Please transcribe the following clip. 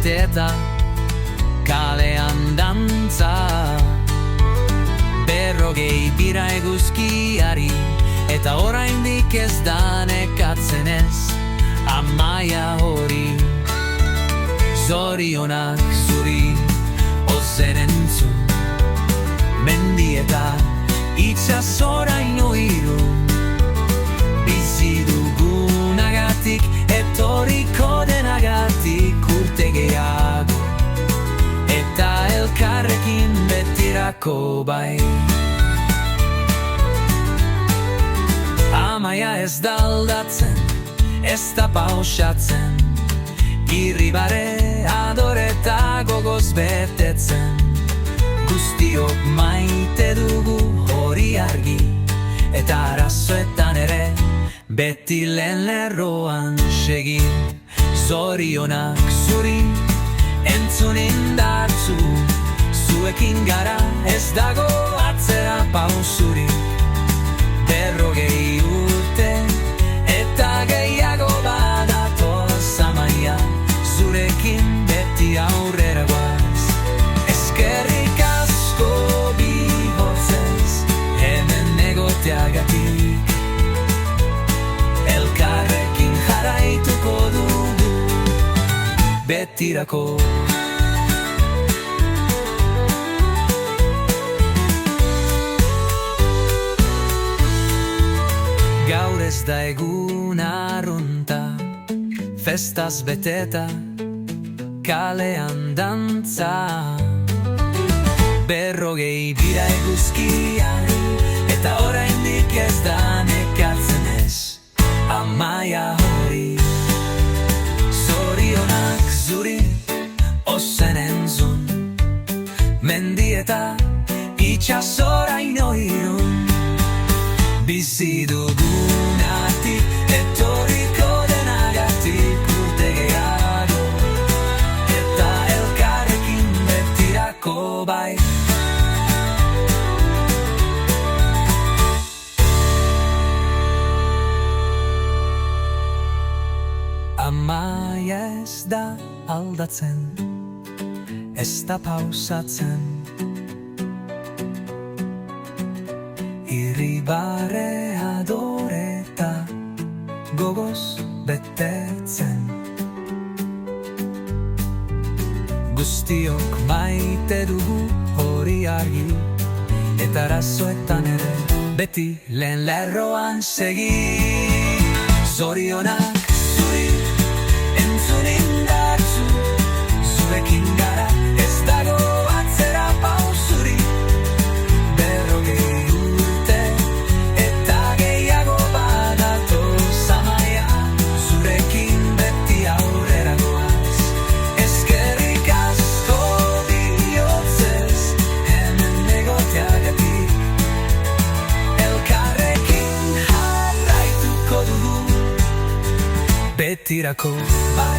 beteta kalean dantza. Berrogei bira eguzkiari eta oraindik ez da nekatzen ez amaia hori. Zorionak zuri ozen entzun, mendi eta itxasoraino irun. Bizi dugunagatik, etorriko denagatik urte gehiago, eta elkarrekin betirako bai. Amaia ez da aldatzen, ez da pausatzen, irribare adore eta gogoz betetzen. Guztiok maite dugu hori argi, eta arazoetan ere beti lehen lerroan segi. Zorionak zuri entzun indartzu, zuekin gara ez dago atzera pausurik. Berrogei urte eta gehiago badatoz amaia, zurekin beti aurrera goaz. Eskerrik asko bihotzez hemen egoteagatik, elkarrekin jarraituko dugu betirako. Gaur ez da egun arrunta, festaz beteta kalean dantza. Berrogei bira eguzkiari eta oraindik ez da nekatzen ez amaia hori. Zorionak zuri ozen entzun, mendi eta itxasoraino irun. Bizi dugunatik, etorriko denagatik urte gehiago, eta elkarrekin betirako bai. Amaia ez da aldatzen, ez da pausatzen, irribare adore eta gogoz betetzen. Guztiok maite dugu hori argi, eta arazoetan ere beti lehen lerroan segi. Zorionak zuri entzun indartzu, zuekin gara ez dago atzera pausurik. Betirako bai.